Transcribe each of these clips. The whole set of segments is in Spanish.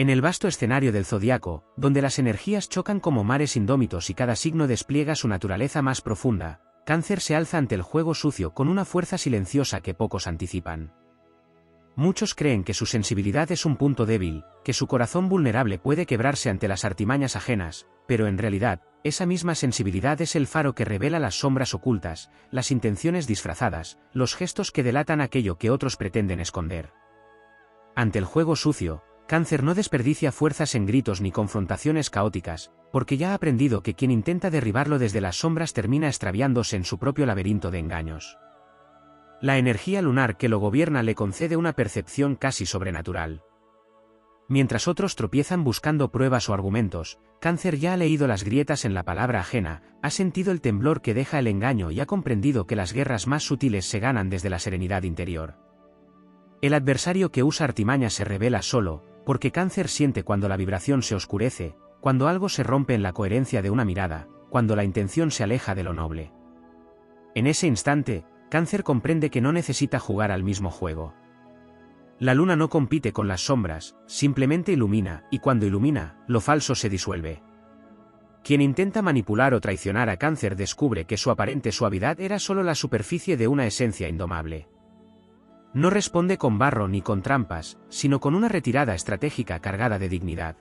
En el vasto escenario del zodiaco, donde las energías chocan como mares indómitos y cada signo despliega su naturaleza más profunda, Cáncer se alza ante el juego sucio con una fuerza silenciosa que pocos anticipan. Muchos creen que su sensibilidad es un punto débil, que su corazón vulnerable puede quebrarse ante las artimañas ajenas, pero en realidad, esa misma sensibilidad es el faro que revela las sombras ocultas, las intenciones disfrazadas, los gestos que delatan aquello que otros pretenden esconder. Ante el juego sucio, Cáncer no desperdicia fuerzas en gritos ni confrontaciones caóticas, porque ya ha aprendido que quien intenta derribarlo desde las sombras termina extraviándose en su propio laberinto de engaños. La energía lunar que lo gobierna le concede una percepción casi sobrenatural. Mientras otros tropiezan buscando pruebas o argumentos, Cáncer ya ha leído las grietas en la palabra ajena, ha sentido el temblor que deja el engaño y ha comprendido que las guerras más sutiles se ganan desde la serenidad interior. El adversario que usa artimañas se revela solo, porque Cáncer siente cuando la vibración se oscurece, cuando algo se rompe en la coherencia de una mirada, cuando la intención se aleja de lo noble. En ese instante, Cáncer comprende que no necesita jugar al mismo juego. La luna no compite con las sombras, simplemente ilumina, y cuando ilumina, lo falso se disuelve. Quien intenta manipular o traicionar a Cáncer descubre que su aparente suavidad era solo la superficie de una esencia indomable. No responde con barro ni con trampas, sino con una retirada estratégica cargada de dignidad.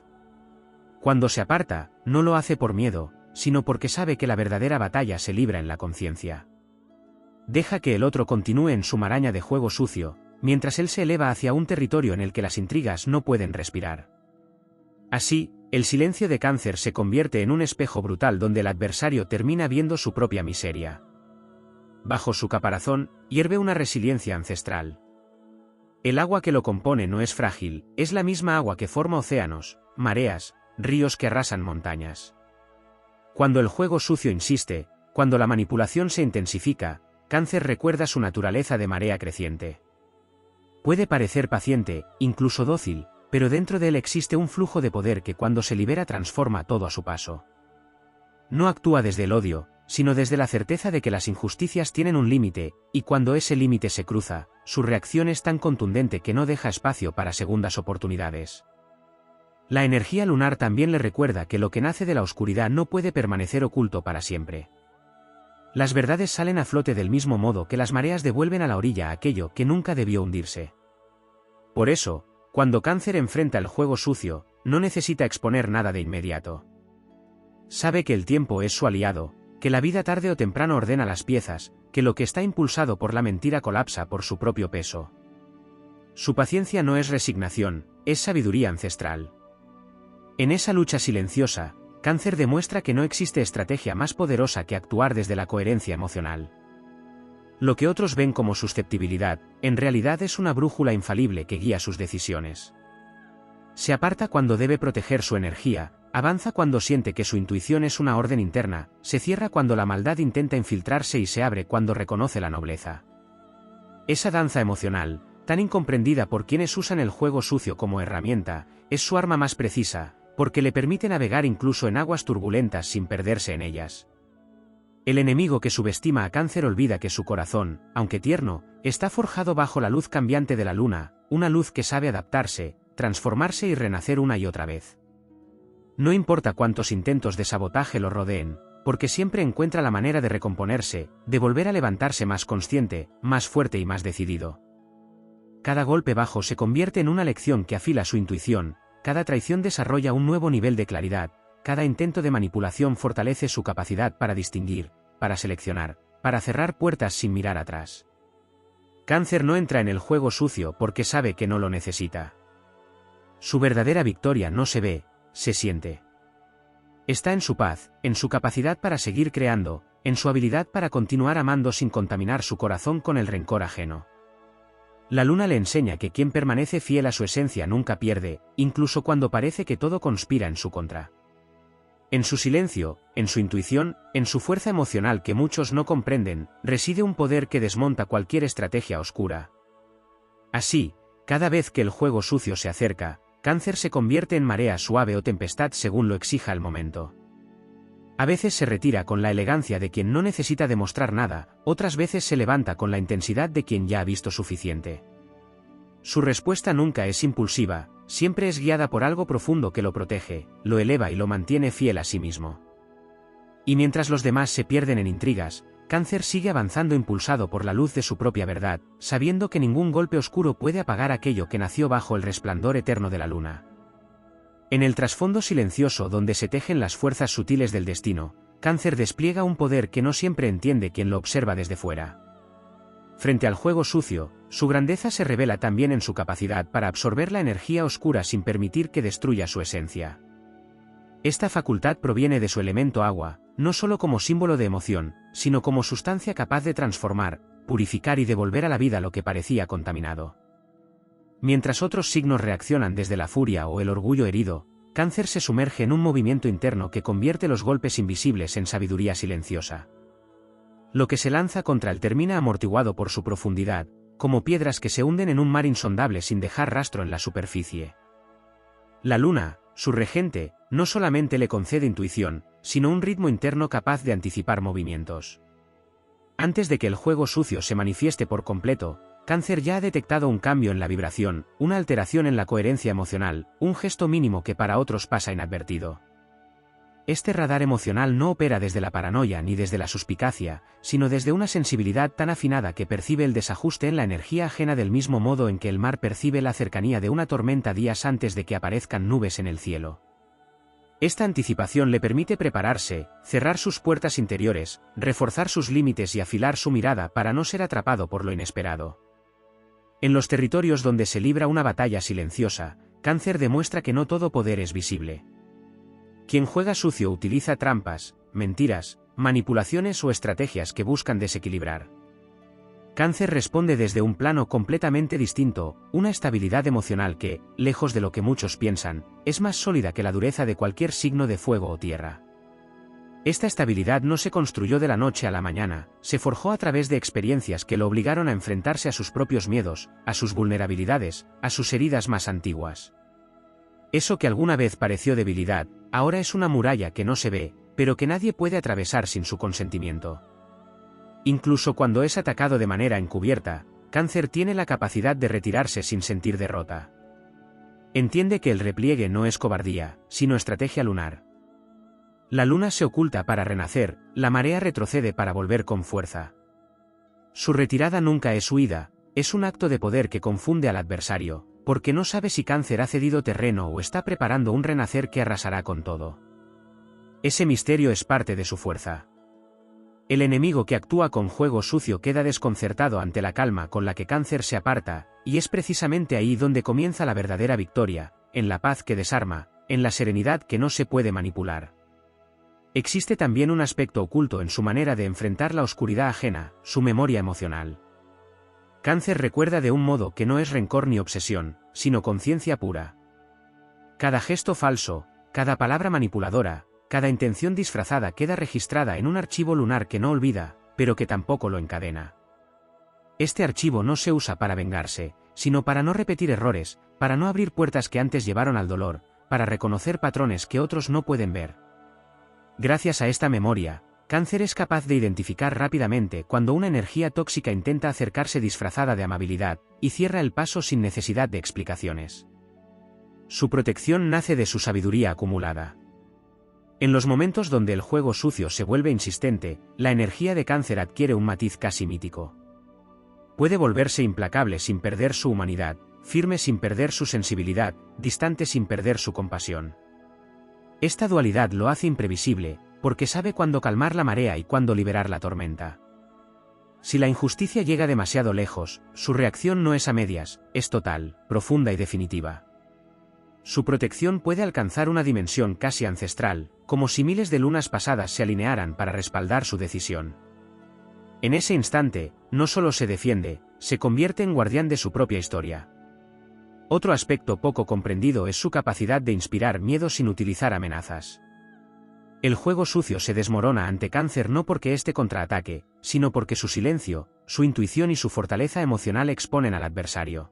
Cuando se aparta, no lo hace por miedo, sino porque sabe que la verdadera batalla se libra en la conciencia. Deja que el otro continúe en su maraña de juego sucio, mientras él se eleva hacia un territorio en el que las intrigas no pueden respirar. Así, el silencio de Cáncer se convierte en un espejo brutal donde el adversario termina viendo su propia miseria. Bajo su caparazón, hierve una resiliencia ancestral. El agua que lo compone no es frágil, es la misma agua que forma océanos, mareas, ríos que arrasan montañas. Cuando el juego sucio insiste, cuando la manipulación se intensifica, Cáncer recuerda su naturaleza de marea creciente. Puede parecer paciente, incluso dócil, pero dentro de él existe un flujo de poder que cuando se libera transforma todo a su paso. No actúa desde el odio, sino desde la certeza de que las injusticias tienen un límite, y cuando ese límite se cruza, su reacción es tan contundente que no deja espacio para segundas oportunidades. La energía lunar también le recuerda que lo que nace de la oscuridad no puede permanecer oculto para siempre. Las verdades salen a flote del mismo modo que las mareas devuelven a la orilla aquello que nunca debió hundirse. Por eso, cuando Cáncer enfrenta el juego sucio, no necesita exponer nada de inmediato. Sabe que el tiempo es su aliado, que la vida tarde o temprano ordena las piezas, que lo que está impulsado por la mentira colapsa por su propio peso. Su paciencia no es resignación, es sabiduría ancestral. En esa lucha silenciosa, Cáncer demuestra que no existe estrategia más poderosa que actuar desde la coherencia emocional. Lo que otros ven como susceptibilidad, en realidad es una brújula infalible que guía sus decisiones. Se aparta cuando debe proteger su energía, avanza cuando siente que su intuición es una orden interna, se cierra cuando la maldad intenta infiltrarse y se abre cuando reconoce la nobleza. Esa danza emocional, tan incomprendida por quienes usan el juego sucio como herramienta, es su arma más precisa, porque le permite navegar incluso en aguas turbulentas sin perderse en ellas. El enemigo que subestima a Cáncer olvida que su corazón, aunque tierno, está forjado bajo la luz cambiante de la luna, una luz que sabe adaptarse, transformarse y renacer una y otra vez. No importa cuántos intentos de sabotaje lo rodeen, porque siempre encuentra la manera de recomponerse, de volver a levantarse más consciente, más fuerte y más decidido. Cada golpe bajo se convierte en una lección que afila su intuición, cada traición desarrolla un nuevo nivel de claridad, cada intento de manipulación fortalece su capacidad para distinguir, para seleccionar, para cerrar puertas sin mirar atrás. Cáncer no entra en el juego sucio porque sabe que no lo necesita. Su verdadera victoria no se ve, se siente. Está en su paz, en su capacidad para seguir creando, en su habilidad para continuar amando sin contaminar su corazón con el rencor ajeno. La luna le enseña que quien permanece fiel a su esencia nunca pierde, incluso cuando parece que todo conspira en su contra. En su silencio, en su intuición, en su fuerza emocional que muchos no comprenden, reside un poder que desmonta cualquier estrategia oscura. Así, cada vez que el juego sucio se acerca, Cáncer se convierte en marea suave o tempestad según lo exija el momento. A veces se retira con la elegancia de quien no necesita demostrar nada, otras veces se levanta con la intensidad de quien ya ha visto suficiente. Su respuesta nunca es impulsiva, siempre es guiada por algo profundo que lo protege, lo eleva y lo mantiene fiel a sí mismo. Y mientras los demás se pierden en intrigas, Cáncer sigue avanzando impulsado por la luz de su propia verdad, sabiendo que ningún golpe oscuro puede apagar aquello que nació bajo el resplandor eterno de la luna. En el trasfondo silencioso donde se tejen las fuerzas sutiles del destino, Cáncer despliega un poder que no siempre entiende quien lo observa desde fuera. Frente al juego sucio, su grandeza se revela también en su capacidad para absorber la energía oscura sin permitir que destruya su esencia. Esta facultad proviene de su elemento agua, no solo como símbolo de emoción, sino como sustancia capaz de transformar, purificar y devolver a la vida lo que parecía contaminado. Mientras otros signos reaccionan desde la furia o el orgullo herido, Cáncer se sumerge en un movimiento interno que convierte los golpes invisibles en sabiduría silenciosa. Lo que se lanza contra él termina amortiguado por su profundidad, como piedras que se hunden en un mar insondable sin dejar rastro en la superficie. La luna, su regente, no solamente le concede intuición, sino un ritmo interno capaz de anticipar movimientos. Antes de que el juego sucio se manifieste por completo, Cáncer ya ha detectado un cambio en la vibración, una alteración en la coherencia emocional, un gesto mínimo que para otros pasa inadvertido. Este radar emocional no opera desde la paranoia ni desde la suspicacia, sino desde una sensibilidad tan afinada que percibe el desajuste en la energía ajena del mismo modo en que el mar percibe la cercanía de una tormenta días antes de que aparezcan nubes en el cielo. Esta anticipación le permite prepararse, cerrar sus puertas interiores, reforzar sus límites y afilar su mirada para no ser atrapado por lo inesperado. En los territorios donde se libra una batalla silenciosa, Cáncer demuestra que no todo poder es visible. Quien juega sucio utiliza trampas, mentiras, manipulaciones o estrategias que buscan desequilibrar. Cáncer responde desde un plano completamente distinto, una estabilidad emocional que, lejos de lo que muchos piensan, es más sólida que la dureza de cualquier signo de fuego o tierra. Esta estabilidad no se construyó de la noche a la mañana, se forjó a través de experiencias que lo obligaron a enfrentarse a sus propios miedos, a sus vulnerabilidades, a sus heridas más antiguas. Eso que alguna vez pareció debilidad, ahora es una muralla que no se ve, pero que nadie puede atravesar sin su consentimiento. Incluso cuando es atacado de manera encubierta, Cáncer tiene la capacidad de retirarse sin sentir derrota. Entiende que el repliegue no es cobardía, sino estrategia lunar. La luna se oculta para renacer, la marea retrocede para volver con fuerza. Su retirada nunca es huida, es un acto de poder que confunde al adversario, porque no sabe si Cáncer ha cedido terreno o está preparando un renacer que arrasará con todo. Ese misterio es parte de su fuerza. El enemigo que actúa con juego sucio queda desconcertado ante la calma con la que Cáncer se aparta, y es precisamente ahí donde comienza la verdadera victoria, en la paz que desarma, en la serenidad que no se puede manipular. Existe también un aspecto oculto en su manera de enfrentar la oscuridad ajena, su memoria emocional. Cáncer recuerda de un modo que no es rencor ni obsesión, sino conciencia pura. Cada gesto falso, cada palabra manipuladora, cada intención disfrazada queda registrada en un archivo lunar que no olvida, pero que tampoco lo encadena. Este archivo no se usa para vengarse, sino para no repetir errores, para no abrir puertas que antes llevaron al dolor, para reconocer patrones que otros no pueden ver. Gracias a esta memoria, Cáncer es capaz de identificar rápidamente cuando una energía tóxica intenta acercarse disfrazada de amabilidad, y cierra el paso sin necesidad de explicaciones. Su protección nace de su sabiduría acumulada. En los momentos donde el juego sucio se vuelve insistente, la energía de Cáncer adquiere un matiz casi mítico. Puede volverse implacable sin perder su humanidad, firme sin perder su sensibilidad, distante sin perder su compasión. Esta dualidad lo hace imprevisible, porque sabe cuándo calmar la marea y cuándo liberar la tormenta. Si la injusticia llega demasiado lejos, su reacción no es a medias, es total, profunda y definitiva. Su protección puede alcanzar una dimensión casi ancestral, como si miles de lunas pasadas se alinearan para respaldar su decisión. En ese instante, no solo se defiende, se convierte en guardián de su propia historia. Otro aspecto poco comprendido es su capacidad de inspirar miedo sin utilizar amenazas. El juego sucio se desmorona ante Cáncer no porque éste contraataque, sino porque su silencio, su intuición y su fortaleza emocional exponen al adversario.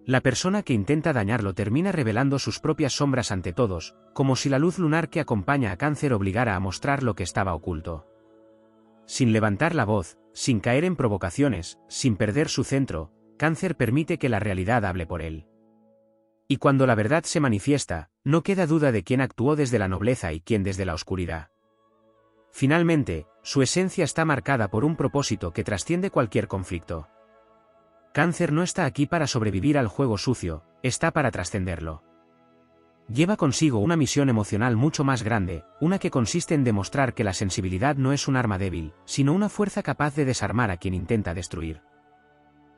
La persona que intenta dañarlo termina revelando sus propias sombras ante todos, como si la luz lunar que acompaña a Cáncer obligara a mostrar lo que estaba oculto. Sin levantar la voz, sin caer en provocaciones, sin perder su centro, Cáncer permite que la realidad hable por él. Y cuando la verdad se manifiesta, no queda duda de quién actuó desde la nobleza y quién desde la oscuridad. Finalmente, su esencia está marcada por un propósito que trasciende cualquier conflicto. Cáncer no está aquí para sobrevivir al juego sucio, está para trascenderlo. Lleva consigo una misión emocional mucho más grande, una que consiste en demostrar que la sensibilidad no es un arma débil, sino una fuerza capaz de desarmar a quien intenta destruir.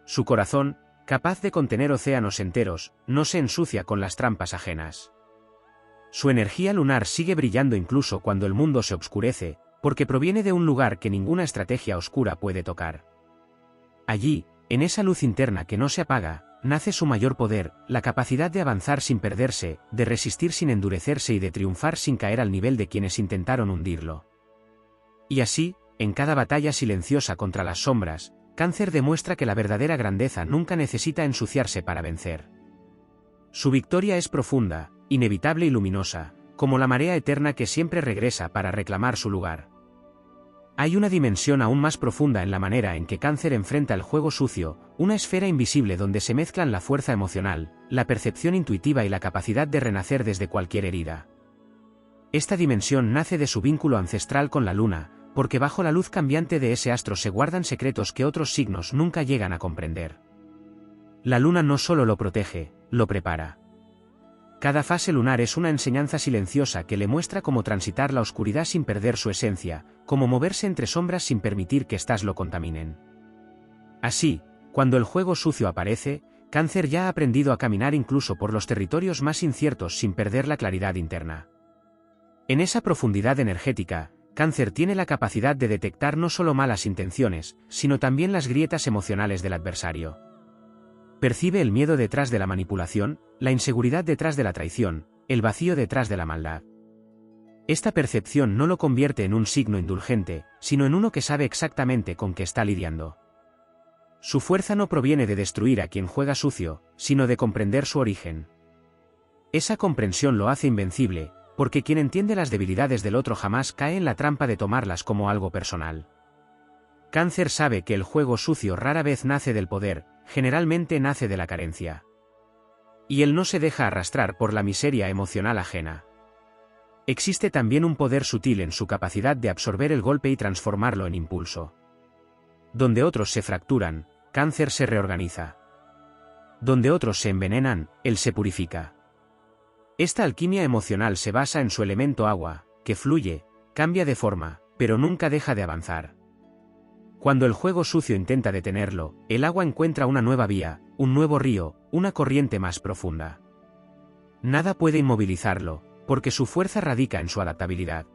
Su corazón, capaz de contener océanos enteros, no se ensucia con las trampas ajenas. Su energía lunar sigue brillando incluso cuando el mundo se obscurece, porque proviene de un lugar que ninguna estrategia oscura puede tocar. Allí, en esa luz interna que no se apaga, nace su mayor poder, la capacidad de avanzar sin perderse, de resistir sin endurecerse y de triunfar sin caer al nivel de quienes intentaron hundirlo. Y así, en cada batalla silenciosa contra las sombras, Cáncer demuestra que la verdadera grandeza nunca necesita ensuciarse para vencer. Su victoria es profunda, inevitable y luminosa, como la marea eterna que siempre regresa para reclamar su lugar. Hay una dimensión aún más profunda en la manera en que Cáncer enfrenta el juego sucio, una esfera invisible donde se mezclan la fuerza emocional, la percepción intuitiva y la capacidad de renacer desde cualquier herida. Esta dimensión nace de su vínculo ancestral con la luna, porque bajo la luz cambiante de ese astro se guardan secretos que otros signos nunca llegan a comprender. La luna no solo lo protege, lo prepara. Cada fase lunar es una enseñanza silenciosa que le muestra cómo transitar la oscuridad sin perder su esencia, cómo moverse entre sombras sin permitir que éstas lo contaminen. Así, cuando el juego sucio aparece, Cáncer ya ha aprendido a caminar incluso por los territorios más inciertos sin perder la claridad interna. En esa profundidad energética, Cáncer tiene la capacidad de detectar no solo malas intenciones, sino también las grietas emocionales del adversario. Percibe el miedo detrás de la manipulación, la inseguridad detrás de la traición, el vacío detrás de la maldad. Esta percepción no lo convierte en un signo indulgente, sino en uno que sabe exactamente con qué está lidiando. Su fuerza no proviene de destruir a quien juega sucio, sino de comprender su origen. Esa comprensión lo hace invencible, porque quien entiende las debilidades del otro jamás cae en la trampa de tomarlas como algo personal. Cáncer sabe que el juego sucio rara vez nace del poder, generalmente nace de la carencia. Y él no se deja arrastrar por la miseria emocional ajena. Existe también un poder sutil en su capacidad de absorber el golpe y transformarlo en impulso. Donde otros se fracturan, Cáncer se reorganiza. Donde otros se envenenan, él se purifica. Esta alquimia emocional se basa en su elemento agua, que fluye, cambia de forma, pero nunca deja de avanzar. Cuando el juego sucio intenta detenerlo, el agua encuentra una nueva vía, un nuevo río, una corriente más profunda. Nada puede inmovilizarlo, porque su fuerza radica en su adaptabilidad.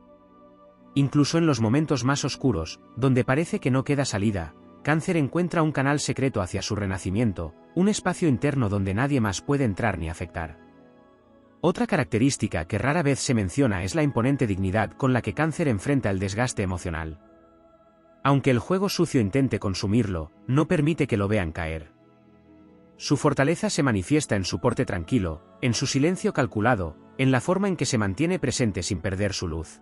Incluso en los momentos más oscuros, donde parece que no queda salida, Cáncer encuentra un canal secreto hacia su renacimiento, un espacio interno donde nadie más puede entrar ni afectar. Otra característica que rara vez se menciona es la imponente dignidad con la que Cáncer enfrenta el desgaste emocional. Aunque el juego sucio intente consumirlo, no permite que lo vean caer. Su fortaleza se manifiesta en su porte tranquilo, en su silencio calculado, en la forma en que se mantiene presente sin perder su luz.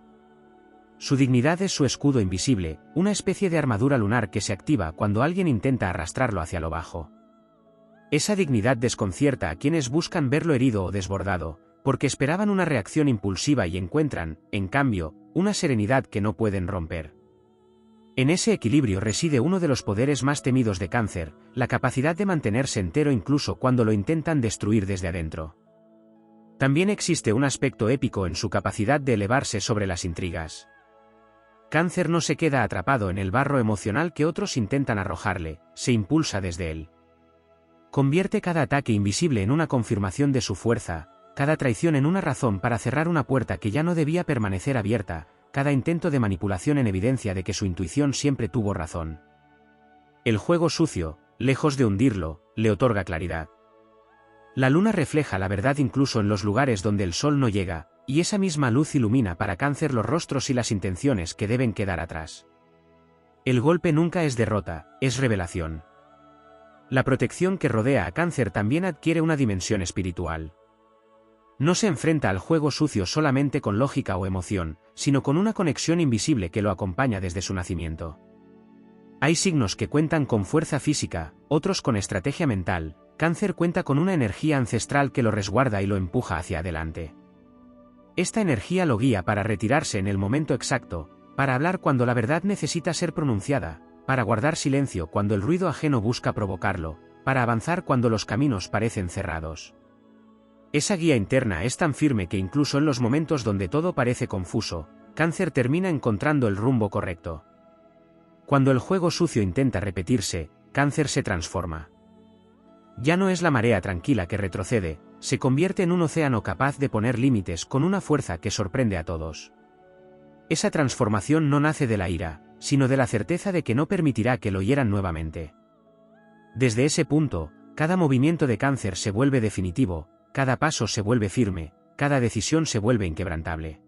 Su dignidad es su escudo invisible, una especie de armadura lunar que se activa cuando alguien intenta arrastrarlo hacia lo bajo. Esa dignidad desconcierta a quienes buscan verlo herido o desbordado, porque esperaban una reacción impulsiva y encuentran, en cambio, una serenidad que no pueden romper. En ese equilibrio reside uno de los poderes más temidos de Cáncer, la capacidad de mantenerse entero incluso cuando lo intentan destruir desde adentro. También existe un aspecto épico en su capacidad de elevarse sobre las intrigas. Cáncer no se queda atrapado en el barro emocional que otros intentan arrojarle, se impulsa desde él. Convierte cada ataque invisible en una confirmación de su fuerza, cada traición en una razón para cerrar una puerta que ya no debía permanecer abierta, cada intento de manipulación en evidencia de que su intuición siempre tuvo razón. El juego sucio, lejos de hundirlo, le otorga claridad. La luna refleja la verdad incluso en los lugares donde el sol no llega, y esa misma luz ilumina para Cáncer los rostros y las intenciones que deben quedar atrás. El golpe nunca es derrota, es revelación. La protección que rodea a Cáncer también adquiere una dimensión espiritual. No se enfrenta al juego sucio solamente con lógica o emoción, sino con una conexión invisible que lo acompaña desde su nacimiento. Hay signos que cuentan con fuerza física, otros con estrategia mental, Cáncer cuenta con una energía ancestral que lo resguarda y lo empuja hacia adelante. Esta energía lo guía para retirarse en el momento exacto, para hablar cuando la verdad necesita ser pronunciada, para guardar silencio cuando el ruido ajeno busca provocarlo, para avanzar cuando los caminos parecen cerrados. Esa guía interna es tan firme que incluso en los momentos donde todo parece confuso, Cáncer termina encontrando el rumbo correcto. Cuando el juego sucio intenta repetirse, Cáncer se transforma. Ya no es la marea tranquila que retrocede, se convierte en un océano capaz de poner límites con una fuerza que sorprende a todos. Esa transformación no nace de la ira, sino de la certeza de que no permitirá que lo hieran nuevamente. Desde ese punto, cada movimiento de Cáncer se vuelve definitivo, cada paso se vuelve firme, cada decisión se vuelve inquebrantable.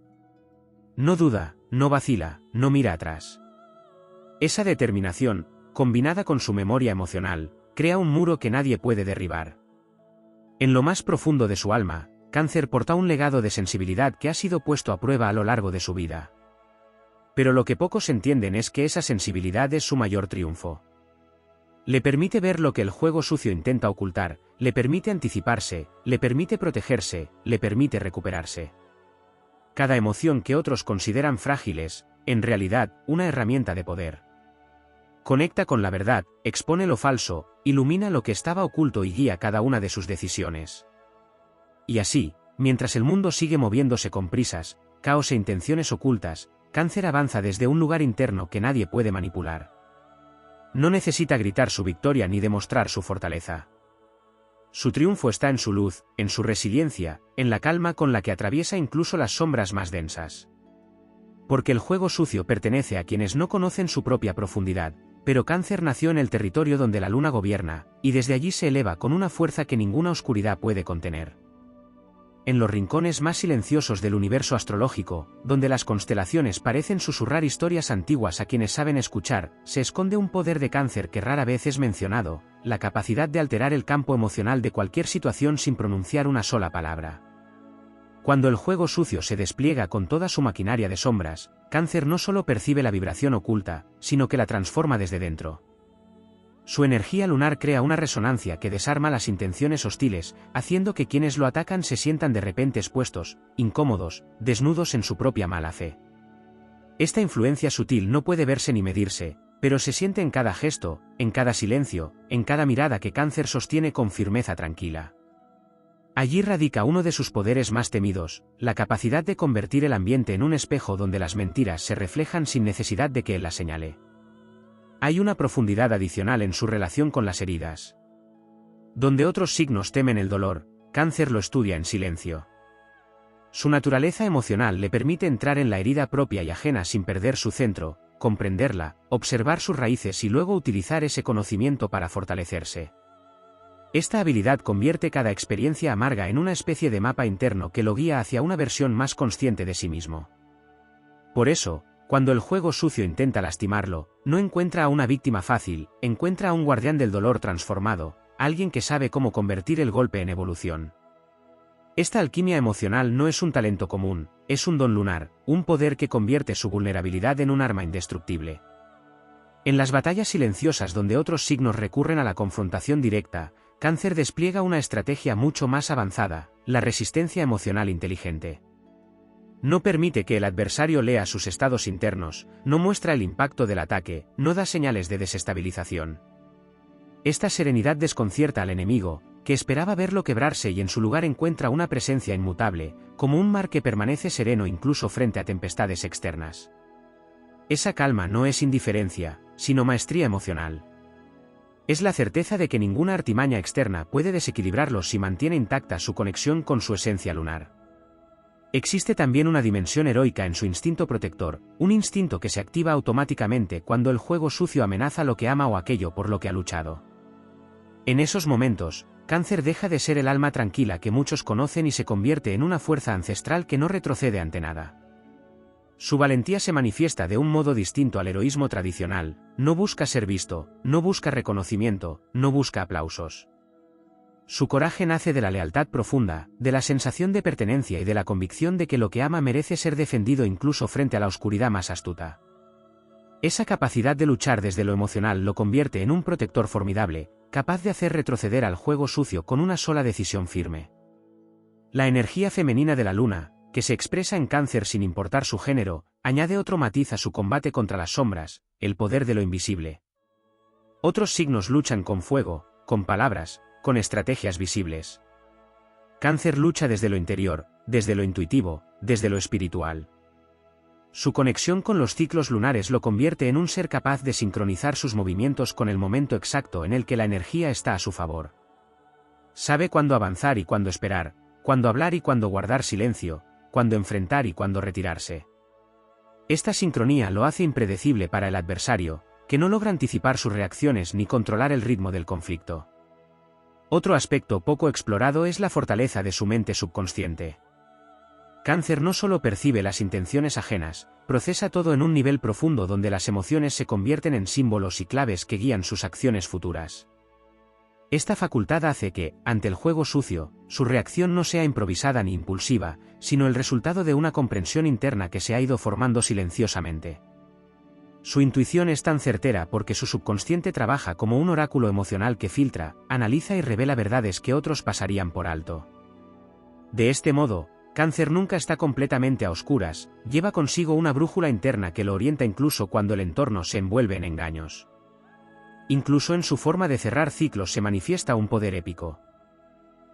No duda, no vacila, no mira atrás. Esa determinación, combinada con su memoria emocional, crea un muro que nadie puede derribar. En lo más profundo de su alma, Cáncer porta un legado de sensibilidad que ha sido puesto a prueba a lo largo de su vida. Pero lo que pocos entienden es que esa sensibilidad es su mayor triunfo. Le permite ver lo que el juego sucio intenta ocultar, le permite anticiparse, le permite protegerse, le permite recuperarse. Cada emoción que otros consideran frágil es, en realidad, una herramienta de poder. Conecta con la verdad, expone lo falso, ilumina lo que estaba oculto y guía cada una de sus decisiones. Y así, mientras el mundo sigue moviéndose con prisas, caos e intenciones ocultas, Cáncer avanza desde un lugar interno que nadie puede manipular. No necesita gritar su victoria ni demostrar su fortaleza. Su triunfo está en su luz, en su resiliencia, en la calma con la que atraviesa incluso las sombras más densas. Porque el juego sucio pertenece a quienes no conocen su propia profundidad, pero Cáncer nació en el territorio donde la luna gobierna, y desde allí se eleva con una fuerza que ninguna oscuridad puede contener. En los rincones más silenciosos del universo astrológico, donde las constelaciones parecen susurrar historias antiguas a quienes saben escuchar, se esconde un poder de Cáncer que rara vez es mencionado, la capacidad de alterar el campo emocional de cualquier situación sin pronunciar una sola palabra. Cuando el juego sucio se despliega con toda su maquinaria de sombras, Cáncer no solo percibe la vibración oculta, sino que la transforma desde dentro. Su energía lunar crea una resonancia que desarma las intenciones hostiles, haciendo que quienes lo atacan se sientan de repente expuestos, incómodos, desnudos en su propia mala fe. Esta influencia sutil no puede verse ni medirse, pero se siente en cada gesto, en cada silencio, en cada mirada que Cáncer sostiene con firmeza tranquila. Allí radica uno de sus poderes más temidos, la capacidad de convertir el ambiente en un espejo donde las mentiras se reflejan sin necesidad de que él las señale. Hay una profundidad adicional en su relación con las heridas. Donde otros signos temen el dolor, Cáncer lo estudia en silencio. Su naturaleza emocional le permite entrar en la herida propia y ajena sin perder su centro, comprenderla, observar sus raíces y luego utilizar ese conocimiento para fortalecerse. Esta habilidad convierte cada experiencia amarga en una especie de mapa interno que lo guía hacia una versión más consciente de sí mismo. Por eso, cuando el juego sucio intenta lastimarlo, no encuentra a una víctima fácil, encuentra a un guardián del dolor transformado, alguien que sabe cómo convertir el golpe en evolución. Esta alquimia emocional no es un talento común, es un don lunar, un poder que convierte su vulnerabilidad en un arma indestructible. En las batallas silenciosas donde otros signos recurren a la confrontación directa, Cáncer despliega una estrategia mucho más avanzada, la resistencia emocional inteligente. No permite que el adversario lea sus estados internos, no muestra el impacto del ataque, no da señales de desestabilización. Esta serenidad desconcierta al enemigo, que esperaba verlo quebrarse y en su lugar encuentra una presencia inmutable, como un mar que permanece sereno incluso frente a tempestades externas. Esa calma no es indiferencia, sino maestría emocional. Es la certeza de que ninguna artimaña externa puede desequilibrarlo si mantiene intacta su conexión con su esencia lunar. Existe también una dimensión heroica en su instinto protector, un instinto que se activa automáticamente cuando el juego sucio amenaza lo que ama o aquello por lo que ha luchado. En esos momentos, Cáncer deja de ser el alma tranquila que muchos conocen y se convierte en una fuerza ancestral que no retrocede ante nada. Su valentía se manifiesta de un modo distinto al heroísmo tradicional, no busca ser visto, no busca reconocimiento, no busca aplausos. Su coraje nace de la lealtad profunda, de la sensación de pertenencia y de la convicción de que lo que ama merece ser defendido incluso frente a la oscuridad más astuta. Esa capacidad de luchar desde lo emocional lo convierte en un protector formidable, capaz de hacer retroceder al juego sucio con una sola decisión firme. La energía femenina de la luna, que se expresa en Cáncer sin importar su género, añade otro matiz a su combate contra las sombras, el poder de lo invisible. Otros signos luchan con fuego, con palabras, con estrategias visibles. Cáncer lucha desde lo interior, desde lo intuitivo, desde lo espiritual. Su conexión con los ciclos lunares lo convierte en un ser capaz de sincronizar sus movimientos con el momento exacto en el que la energía está a su favor. Sabe cuándo avanzar y cuándo esperar, cuándo hablar y cuándo guardar silencio, cuándo enfrentar y cuándo retirarse. Esta sincronía lo hace impredecible para el adversario, que no logra anticipar sus reacciones ni controlar el ritmo del conflicto. Otro aspecto poco explorado es la fortaleza de su mente subconsciente. Cáncer no solo percibe las intenciones ajenas, procesa todo en un nivel profundo donde las emociones se convierten en símbolos y claves que guían sus acciones futuras. Esta facultad hace que, ante el juego sucio, su reacción no sea improvisada ni impulsiva, sino el resultado de una comprensión interna que se ha ido formando silenciosamente. Su intuición es tan certera porque su subconsciente trabaja como un oráculo emocional que filtra, analiza y revela verdades que otros pasarían por alto. De este modo, Cáncer nunca está completamente a oscuras, lleva consigo una brújula interna que lo orienta incluso cuando el entorno se envuelve en engaños. Incluso en su forma de cerrar ciclos se manifiesta un poder épico.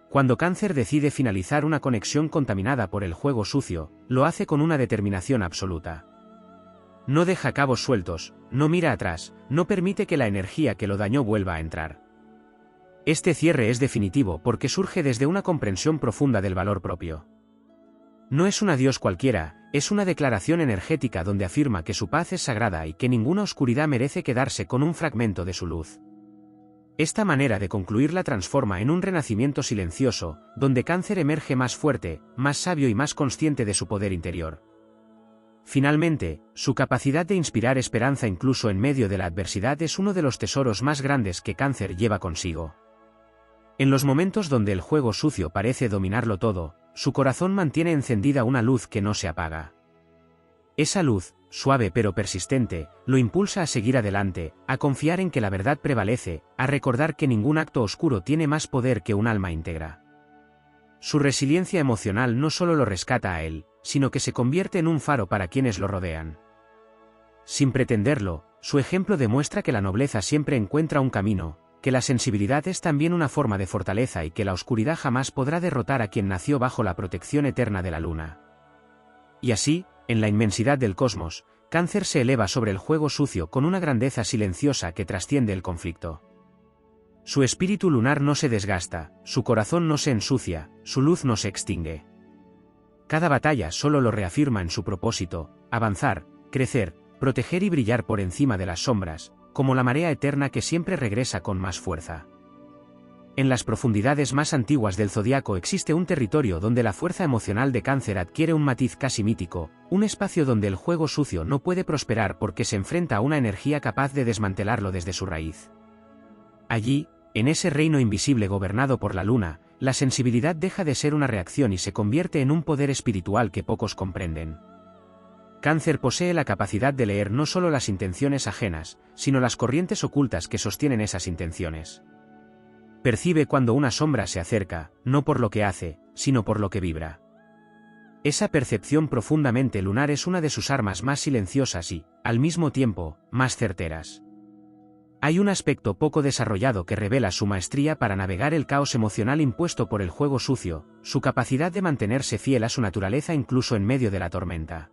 Cuando Cáncer decide finalizar una conexión contaminada por el juego sucio, lo hace con una determinación absoluta. No deja cabos sueltos, no mira atrás, no permite que la energía que lo dañó vuelva a entrar. Este cierre es definitivo porque surge desde una comprensión profunda del valor propio. No es un adiós cualquiera, es una declaración energética donde afirma que su paz es sagrada y que ninguna oscuridad merece quedarse con un fragmento de su luz. Esta manera de concluir la transforma en un renacimiento silencioso, donde Cáncer emerge más fuerte, más sabio y más consciente de su poder interior. Finalmente, su capacidad de inspirar esperanza incluso en medio de la adversidad es uno de los tesoros más grandes que Cáncer lleva consigo. En los momentos donde el juego sucio parece dominarlo todo, su corazón mantiene encendida una luz que no se apaga. Esa luz, suave pero persistente, lo impulsa a seguir adelante, a confiar en que la verdad prevalece, a recordar que ningún acto oscuro tiene más poder que un alma íntegra. Su resiliencia emocional no solo lo rescata a él, sino que se convierte en un faro para quienes lo rodean. Sin pretenderlo, su ejemplo demuestra que la nobleza siempre encuentra un camino, que la sensibilidad es también una forma de fortaleza y que la oscuridad jamás podrá derrotar a quien nació bajo la protección eterna de la luna. Y así, en la inmensidad del cosmos, Cáncer se eleva sobre el juego sucio con una grandeza silenciosa que trasciende el conflicto. Su espíritu lunar no se desgasta, su corazón no se ensucia, su luz no se extingue. Cada batalla solo lo reafirma en su propósito: avanzar, crecer, proteger y brillar por encima de las sombras, como la marea eterna que siempre regresa con más fuerza. En las profundidades más antiguas del zodiaco existe un territorio donde la fuerza emocional de Cáncer adquiere un matiz casi mítico, un espacio donde el juego sucio no puede prosperar porque se enfrenta a una energía capaz de desmantelarlo desde su raíz. Allí, en ese reino invisible gobernado por la luna, la sensibilidad deja de ser una reacción y se convierte en un poder espiritual que pocos comprenden. Cáncer posee la capacidad de leer no solo las intenciones ajenas, sino las corrientes ocultas que sostienen esas intenciones. Percibe cuando una sombra se acerca, no por lo que hace, sino por lo que vibra. Esa percepción profundamente lunar es una de sus armas más silenciosas y, al mismo tiempo, más certeras. Hay un aspecto poco desarrollado que revela su maestría para navegar el caos emocional impuesto por el juego sucio, su capacidad de mantenerse fiel a su naturaleza incluso en medio de la tormenta.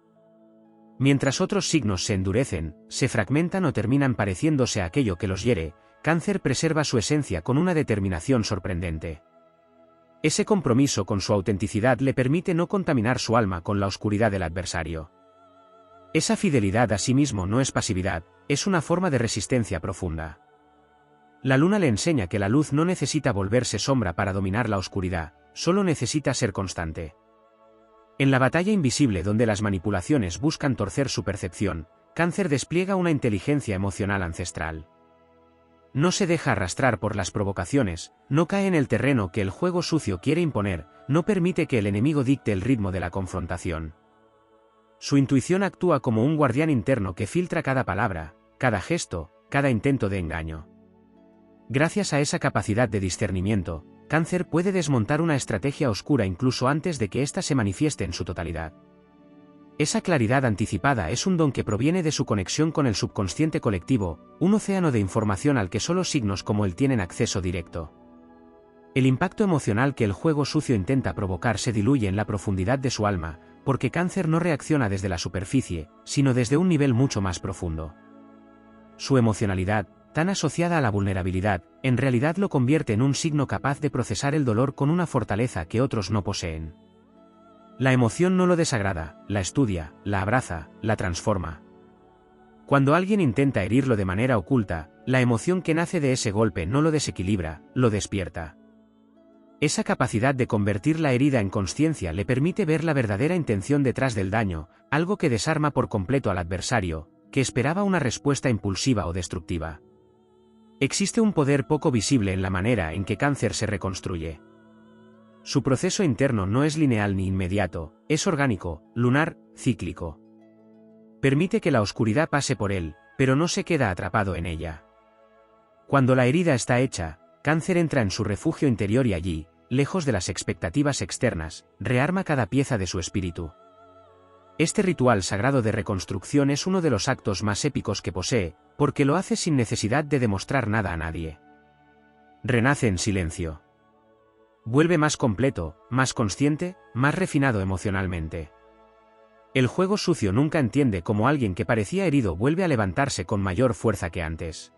Mientras otros signos se endurecen, se fragmentan o terminan pareciéndose a aquello que los hiere, Cáncer preserva su esencia con una determinación sorprendente. Ese compromiso con su autenticidad le permite no contaminar su alma con la oscuridad del adversario. Esa fidelidad a sí mismo no es pasividad, es una forma de resistencia profunda. La luna le enseña que la luz no necesita volverse sombra para dominar la oscuridad, solo necesita ser constante. En la batalla invisible donde las manipulaciones buscan torcer su percepción, Cáncer despliega una inteligencia emocional ancestral. No se deja arrastrar por las provocaciones, no cae en el terreno que el juego sucio quiere imponer, no permite que el enemigo dicte el ritmo de la confrontación. Su intuición actúa como un guardián interno que filtra cada palabra, cada gesto, cada intento de engaño. Gracias a esa capacidad de discernimiento, Cáncer puede desmontar una estrategia oscura incluso antes de que ésta se manifieste en su totalidad. Esa claridad anticipada es un don que proviene de su conexión con el subconsciente colectivo, un océano de información al que solo signos como él tienen acceso directo. El impacto emocional que el juego sucio intenta provocar se diluye en la profundidad de su alma, porque Cáncer no reacciona desde la superficie, sino desde un nivel mucho más profundo. Su emocionalidad, tan asociada a la vulnerabilidad, en realidad lo convierte en un signo capaz de procesar el dolor con una fortaleza que otros no poseen. La emoción no lo desagrada, la estudia, la abraza, la transforma. Cuando alguien intenta herirlo de manera oculta, la emoción que nace de ese golpe no lo desequilibra, lo despierta. Esa capacidad de convertir la herida en consciencia le permite ver la verdadera intención detrás del daño, algo que desarma por completo al adversario, que esperaba una respuesta impulsiva o destructiva. Existe un poder poco visible en la manera en que Cáncer se reconstruye. Su proceso interno no es lineal ni inmediato, es orgánico, lunar, cíclico. Permite que la oscuridad pase por él, pero no se queda atrapado en ella. Cuando la herida está hecha, Cáncer entra en su refugio interior y allí, lejos de las expectativas externas, rearma cada pieza de su espíritu. Este ritual sagrado de reconstrucción es uno de los actos más épicos que posee, porque lo hace sin necesidad de demostrar nada a nadie. Renace en silencio. Vuelve más completo, más consciente, más refinado emocionalmente. El juego sucio nunca entiende cómo alguien que parecía herido vuelve a levantarse con mayor fuerza que antes.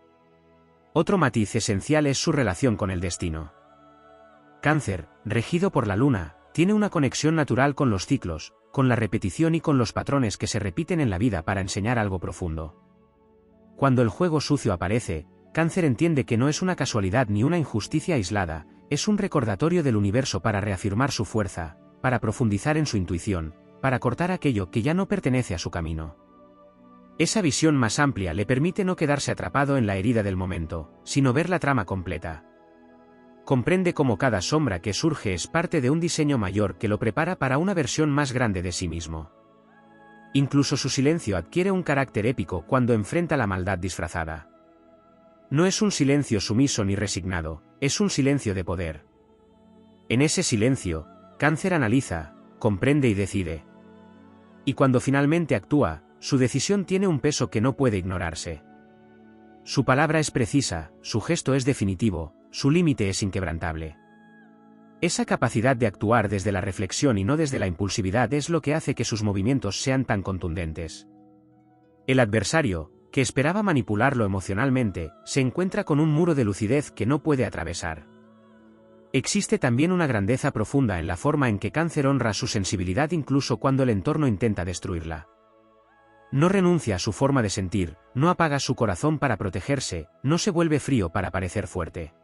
Otro matiz esencial es su relación con el destino. Cáncer, regido por la luna, tiene una conexión natural con los ciclos, con la repetición y con los patrones que se repiten en la vida para enseñar algo profundo. Cuando el juego sucio aparece, Cáncer entiende que no es una casualidad ni una injusticia aislada, es un recordatorio del universo para reafirmar su fuerza, para profundizar en su intuición, para cortar aquello que ya no pertenece a su camino. Esa visión más amplia le permite no quedarse atrapado en la herida del momento, sino ver la trama completa. Comprende cómo cada sombra que surge es parte de un diseño mayor que lo prepara para una versión más grande de sí mismo. Incluso su silencio adquiere un carácter épico cuando enfrenta la maldad disfrazada. No es un silencio sumiso ni resignado, es un silencio de poder. En ese silencio, Cáncer analiza, comprende y decide. Y cuando finalmente actúa, su decisión tiene un peso que no puede ignorarse. Su palabra es precisa, su gesto es definitivo, su límite es inquebrantable. Esa capacidad de actuar desde la reflexión y no desde la impulsividad es lo que hace que sus movimientos sean tan contundentes. El adversario, que esperaba manipularlo emocionalmente, se encuentra con un muro de lucidez que no puede atravesar. Existe también una grandeza profunda en la forma en que Cáncer honra su sensibilidad incluso cuando el entorno intenta destruirla. No renuncia a su forma de sentir, no apaga su corazón para protegerse, no se vuelve frío para parecer fuerte.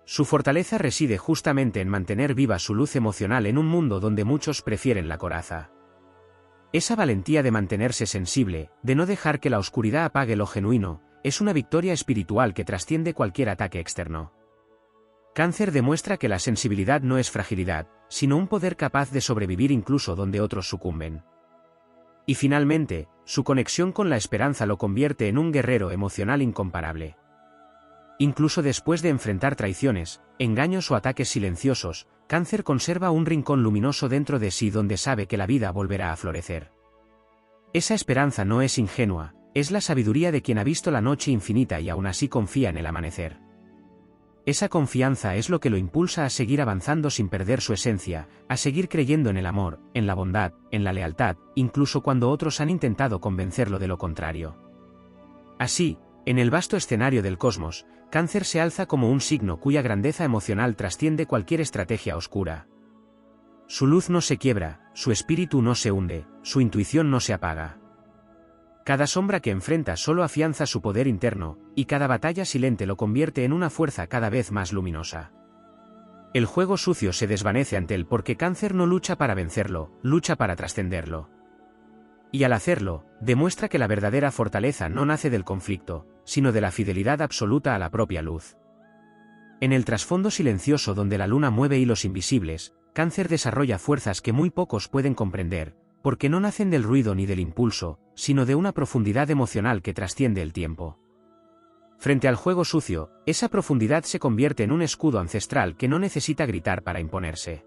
Su fortaleza reside justamente en mantener viva su luz emocional en un mundo donde muchos prefieren la coraza. Esa valentía de mantenerse sensible, de no dejar que la oscuridad apague lo genuino, es una victoria espiritual que trasciende cualquier ataque externo. Cáncer demuestra que la sensibilidad no es fragilidad, sino un poder capaz de sobrevivir incluso donde otros sucumben. Y finalmente, su conexión con la esperanza lo convierte en un guerrero emocional incomparable. Incluso después de enfrentar traiciones, engaños o ataques silenciosos, Cáncer conserva un rincón luminoso dentro de sí donde sabe que la vida volverá a florecer. Esa esperanza no es ingenua, es la sabiduría de quien ha visto la noche infinita y aún así confía en el amanecer. Esa confianza es lo que lo impulsa a seguir avanzando sin perder su esencia, a seguir creyendo en el amor, en la bondad, en la lealtad, incluso cuando otros han intentado convencerlo de lo contrario. Así, en el vasto escenario del cosmos, Cáncer se alza como un signo cuya grandeza emocional trasciende cualquier estrategia oscura. Su luz no se quiebra, su espíritu no se hunde, su intuición no se apaga. Cada sombra que enfrenta solo afianza su poder interno, y cada batalla silente lo convierte en una fuerza cada vez más luminosa. El juego sucio se desvanece ante él porque Cáncer no lucha para vencerlo, lucha para trascenderlo. Y al hacerlo, demuestra que la verdadera fortaleza no nace del conflicto, sino de la fidelidad absoluta a la propia luz. En el trasfondo silencioso donde la luna mueve hilos invisibles, Cáncer desarrolla fuerzas que muy pocos pueden comprender, porque no nacen del ruido ni del impulso, sino de una profundidad emocional que trasciende el tiempo. Frente al juego sucio, esa profundidad se convierte en un escudo ancestral que no necesita gritar para imponerse.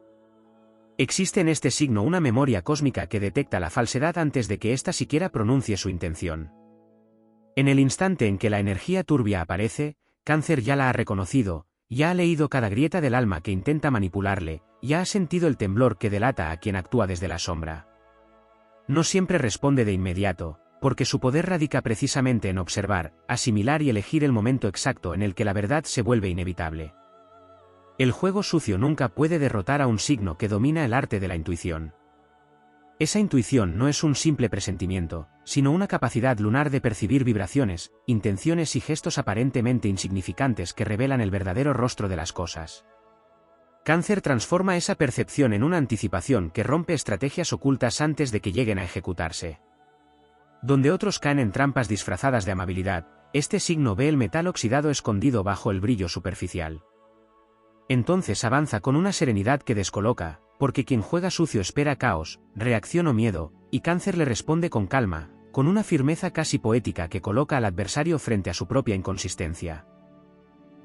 Existe en este signo una memoria cósmica que detecta la falsedad antes de que ésta siquiera pronuncie su intención. En el instante en que la energía turbia aparece, Cáncer ya la ha reconocido, ya ha leído cada grieta del alma que intenta manipularle, ya ha sentido el temblor que delata a quien actúa desde la sombra. No siempre responde de inmediato, porque su poder radica precisamente en observar, asimilar y elegir el momento exacto en el que la verdad se vuelve inevitable. El juego sucio nunca puede derrotar a un signo que domina el arte de la intuición. Esa intuición no es un simple presentimiento, sino una capacidad lunar de percibir vibraciones, intenciones y gestos aparentemente insignificantes que revelan el verdadero rostro de las cosas. Cáncer transforma esa percepción en una anticipación que rompe estrategias ocultas antes de que lleguen a ejecutarse. Donde otros caen en trampas disfrazadas de amabilidad, este signo ve el metal oxidado escondido bajo el brillo superficial. Entonces avanza con una serenidad que descoloca, porque quien juega sucio espera caos, reacción o miedo, y Cáncer le responde con calma, con una firmeza casi poética que coloca al adversario frente a su propia inconsistencia.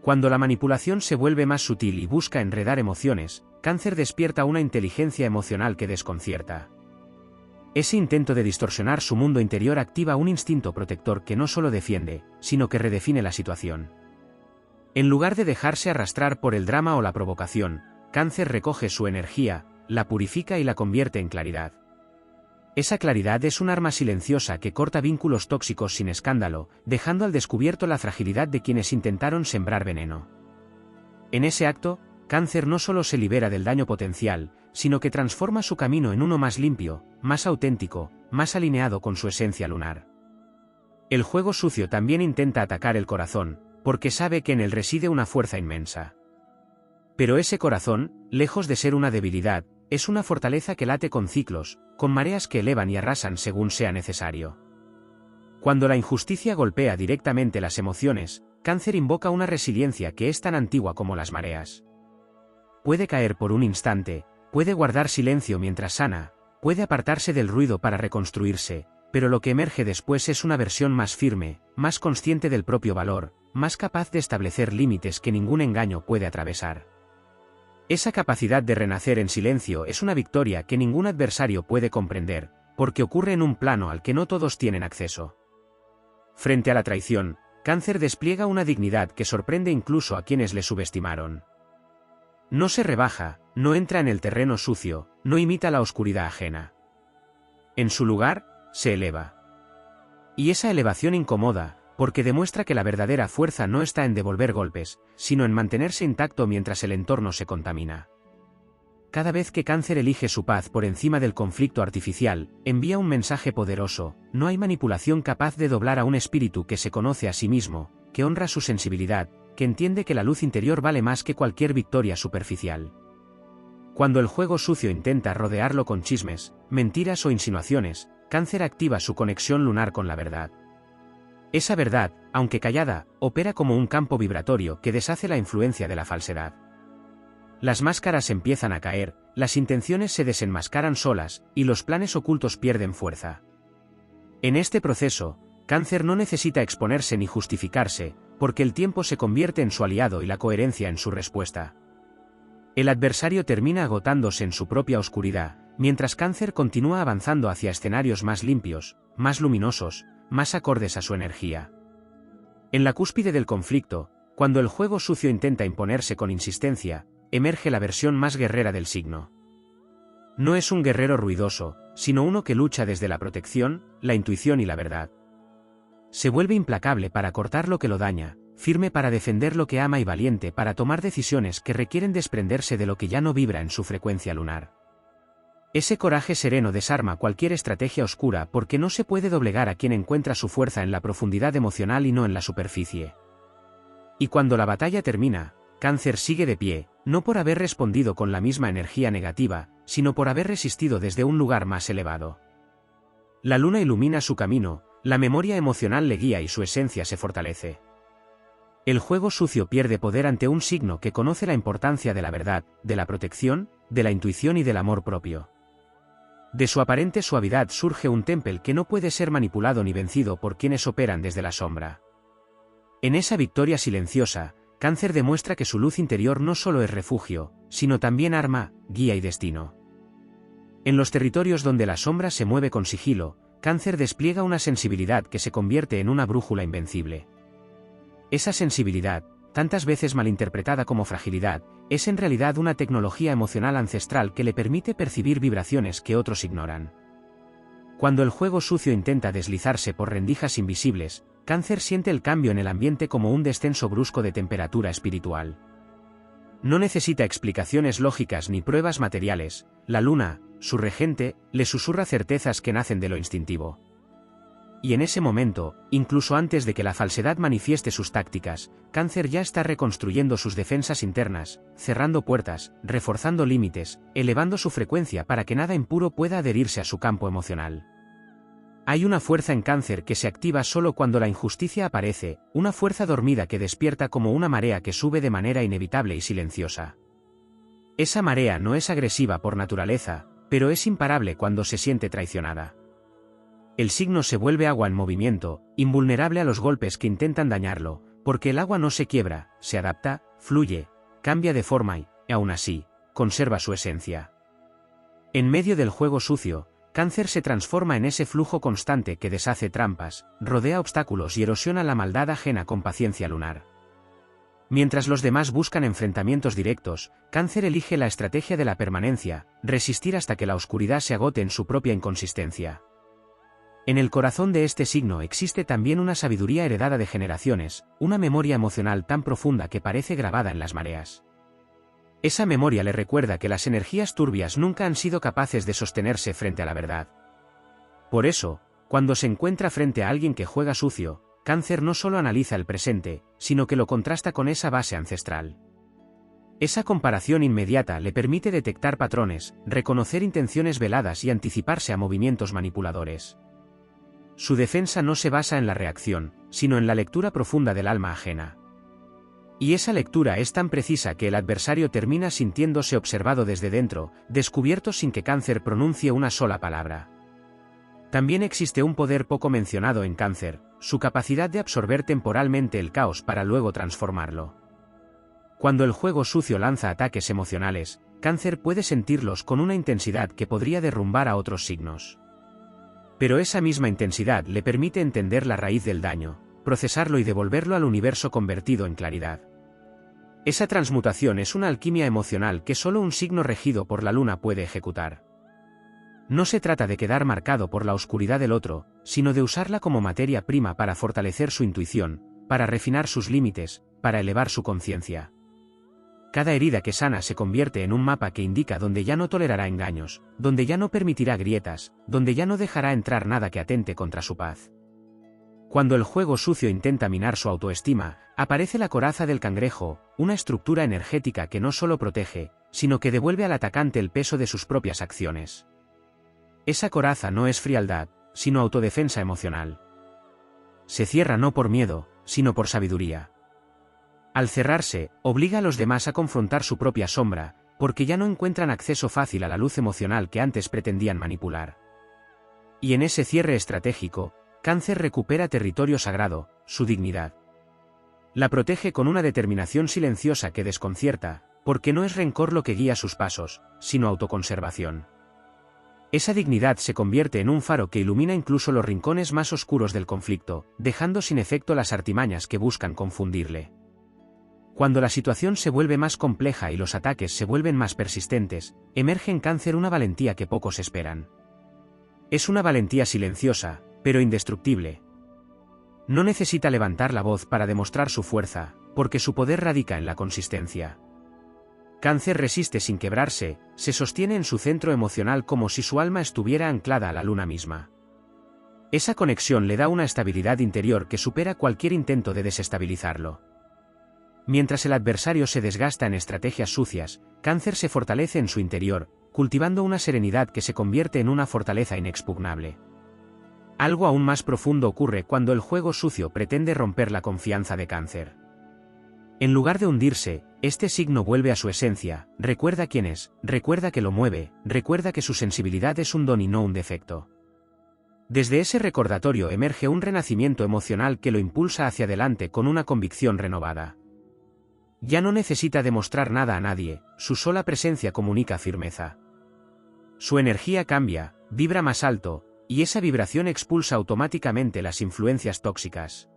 Cuando la manipulación se vuelve más sutil y busca enredar emociones, Cáncer despierta una inteligencia emocional que desconcierta. Ese intento de distorsionar su mundo interior activa un instinto protector que no solo defiende, sino que redefine la situación. En lugar de dejarse arrastrar por el drama o la provocación, Cáncer recoge su energía, la purifica y la convierte en claridad. Esa claridad es un arma silenciosa que corta vínculos tóxicos sin escándalo, dejando al descubierto la fragilidad de quienes intentaron sembrar veneno. En ese acto, Cáncer no solo se libera del daño potencial, sino que transforma su camino en uno más limpio, más auténtico, más alineado con su esencia lunar. El juego sucio también intenta atacar el corazón, porque sabe que en él reside una fuerza inmensa. Pero ese corazón, lejos de ser una debilidad, es una fortaleza que late con ciclos, con mareas que elevan y arrasan según sea necesario. Cuando la injusticia golpea directamente las emociones, Cáncer invoca una resiliencia que es tan antigua como las mareas. Puede caer por un instante, puede guardar silencio mientras sana, puede apartarse del ruido para reconstruirse, pero lo que emerge después es una versión más firme, más consciente del propio valor, más capaz de establecer límites que ningún engaño puede atravesar. Esa capacidad de renacer en silencio es una victoria que ningún adversario puede comprender, porque ocurre en un plano al que no todos tienen acceso. Frente a la traición, Cáncer despliega una dignidad que sorprende incluso a quienes le subestimaron. No se rebaja, no entra en el terreno sucio, no imita la oscuridad ajena. En su lugar, se eleva. Y esa elevación incomoda, porque demuestra que la verdadera fuerza no está en devolver golpes, sino en mantenerse intacto mientras el entorno se contamina. Cada vez que Cáncer elige su paz por encima del conflicto artificial, envía un mensaje poderoso: no hay manipulación capaz de doblar a un espíritu que se conoce a sí mismo, que honra su sensibilidad, que entiende que la luz interior vale más que cualquier victoria superficial. Cuando el juego sucio intenta rodearlo con chismes, mentiras o insinuaciones, Cáncer activa su conexión lunar con la verdad. Esa verdad, aunque callada, opera como un campo vibratorio que deshace la influencia de la falsedad. Las máscaras empiezan a caer, las intenciones se desenmascaran solas, y los planes ocultos pierden fuerza. En este proceso, Cáncer no necesita exponerse ni justificarse, porque el tiempo se convierte en su aliado y la coherencia en su respuesta. El adversario termina agotándose en su propia oscuridad, mientras Cáncer continúa avanzando hacia escenarios más limpios, más luminosos, más acordes a su energía. En la cúspide del conflicto, cuando el juego sucio intenta imponerse con insistencia, emerge la versión más guerrera del signo. No es un guerrero ruidoso, sino uno que lucha desde la protección, la intuición y la verdad. Se vuelve implacable para cortar lo que lo daña, firme para defender lo que ama y valiente para tomar decisiones que requieren desprenderse de lo que ya no vibra en su frecuencia lunar. Ese coraje sereno desarma cualquier estrategia oscura porque no se puede doblegar a quien encuentra su fuerza en la profundidad emocional y no en la superficie. Y cuando la batalla termina, Cáncer sigue de pie, no por haber respondido con la misma energía negativa, sino por haber resistido desde un lugar más elevado. La luna ilumina su camino, la memoria emocional le guía y su esencia se fortalece. El juego sucio pierde poder ante un signo que conoce la importancia de la verdad, de la protección, de la intuición y del amor propio. De su aparente suavidad surge un temple que no puede ser manipulado ni vencido por quienes operan desde la sombra. En esa victoria silenciosa, Cáncer demuestra que su luz interior no solo es refugio, sino también arma, guía y destino. En los territorios donde la sombra se mueve con sigilo, Cáncer despliega una sensibilidad que se convierte en una brújula invencible. Esa sensibilidad, tantas veces malinterpretada como fragilidad, es en realidad una tecnología emocional ancestral que le permite percibir vibraciones que otros ignoran. Cuando el juego sucio intenta deslizarse por rendijas invisibles, Cáncer siente el cambio en el ambiente como un descenso brusco de temperatura espiritual. No necesita explicaciones lógicas ni pruebas materiales, la luna, su regente, le susurra certezas que nacen de lo instintivo. Y en ese momento, incluso antes de que la falsedad manifieste sus tácticas, Cáncer ya está reconstruyendo sus defensas internas, cerrando puertas, reforzando límites, elevando su frecuencia para que nada impuro pueda adherirse a su campo emocional. Hay una fuerza en Cáncer que se activa solo cuando la injusticia aparece, una fuerza dormida que despierta como una marea que sube de manera inevitable y silenciosa. Esa marea no es agresiva por naturaleza, pero es imparable cuando se siente traicionada. El signo se vuelve agua en movimiento, invulnerable a los golpes que intentan dañarlo, porque el agua no se quiebra, se adapta, fluye, cambia de forma y, aún así, conserva su esencia. En medio del juego sucio, Cáncer se transforma en ese flujo constante que deshace trampas, rodea obstáculos y erosiona la maldad ajena con paciencia lunar. Mientras los demás buscan enfrentamientos directos, Cáncer elige la estrategia de la permanencia, resistir hasta que la oscuridad se agote en su propia inconsistencia. En el corazón de este signo existe también una sabiduría heredada de generaciones, una memoria emocional tan profunda que parece grabada en las mareas. Esa memoria le recuerda que las energías turbias nunca han sido capaces de sostenerse frente a la verdad. Por eso, cuando se encuentra frente a alguien que juega sucio, Cáncer no solo analiza el presente, sino que lo contrasta con esa base ancestral. Esa comparación inmediata le permite detectar patrones, reconocer intenciones veladas y anticiparse a movimientos manipuladores. Su defensa no se basa en la reacción, sino en la lectura profunda del alma ajena. Y esa lectura es tan precisa que el adversario termina sintiéndose observado desde dentro, descubierto sin que Cáncer pronuncie una sola palabra. También existe un poder poco mencionado en Cáncer, su capacidad de absorber temporalmente el caos para luego transformarlo. Cuando el juego sucio lanza ataques emocionales, Cáncer puede sentirlos con una intensidad que podría derrumbar a otros signos. Pero esa misma intensidad le permite entender la raíz del daño, procesarlo y devolverlo al universo convertido en claridad. Esa transmutación es una alquimia emocional que solo un signo regido por la luna puede ejecutar. No se trata de quedar marcado por la oscuridad del otro, sino de usarla como materia prima para fortalecer su intuición, para refinar sus límites, para elevar su conciencia. Cada herida que sana se convierte en un mapa que indica donde ya no tolerará engaños, donde ya no permitirá grietas, donde ya no dejará entrar nada que atente contra su paz. Cuando el juego sucio intenta minar su autoestima, aparece la coraza del cangrejo, una estructura energética que no solo protege, sino que devuelve al atacante el peso de sus propias acciones. Esa coraza no es frialdad, sino autodefensa emocional. Se cierra no por miedo, sino por sabiduría. Al cerrarse, obliga a los demás a confrontar su propia sombra, porque ya no encuentran acceso fácil a la luz emocional que antes pretendían manipular. Y en ese cierre estratégico, Cáncer recupera territorio sagrado, su dignidad. La protege con una determinación silenciosa que desconcierta, porque no es rencor lo que guía sus pasos, sino autoconservación. Esa dignidad se convierte en un faro que ilumina incluso los rincones más oscuros del conflicto, dejando sin efecto las artimañas que buscan confundirle. Cuando la situación se vuelve más compleja y los ataques se vuelven más persistentes, emerge en Cáncer una valentía que pocos esperan. Es una valentía silenciosa, pero indestructible. No necesita levantar la voz para demostrar su fuerza, porque su poder radica en la consistencia. Cáncer resiste sin quebrarse, se sostiene en su centro emocional como si su alma estuviera anclada a la luna misma. Esa conexión le da una estabilidad interior que supera cualquier intento de desestabilizarlo. Mientras el adversario se desgasta en estrategias sucias, Cáncer se fortalece en su interior, cultivando una serenidad que se convierte en una fortaleza inexpugnable. Algo aún más profundo ocurre cuando el juego sucio pretende romper la confianza de Cáncer. En lugar de hundirse, este signo vuelve a su esencia, recuerda quién es, recuerda que lo mueve, recuerda que su sensibilidad es un don y no un defecto. Desde ese recordatorio emerge un renacimiento emocional que lo impulsa hacia adelante con una convicción renovada. Ya no necesita demostrar nada a nadie, su sola presencia comunica firmeza. Su energía cambia, vibra más alto, y esa vibración expulsa automáticamente las influencias tóxicas.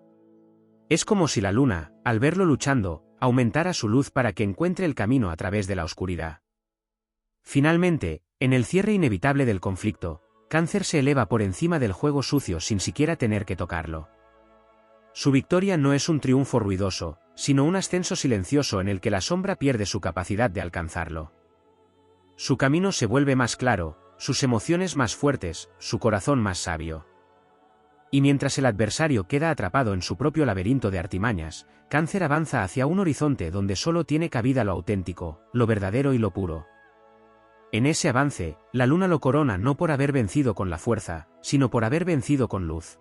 Es como si la luna, al verlo luchando, aumentara su luz para que encuentre el camino a través de la oscuridad. Finalmente, en el cierre inevitable del conflicto, Cáncer se eleva por encima del juego sucio sin siquiera tener que tocarlo. Su victoria no es un triunfo ruidoso, sino un ascenso silencioso en el que la sombra pierde su capacidad de alcanzarlo. Su camino se vuelve más claro, sus emociones más fuertes, su corazón más sabio. Y mientras el adversario queda atrapado en su propio laberinto de artimañas, Cáncer avanza hacia un horizonte donde solo tiene cabida lo auténtico, lo verdadero y lo puro. En ese avance, la luna lo corona no por haber vencido con la fuerza, sino por haber vencido con luz.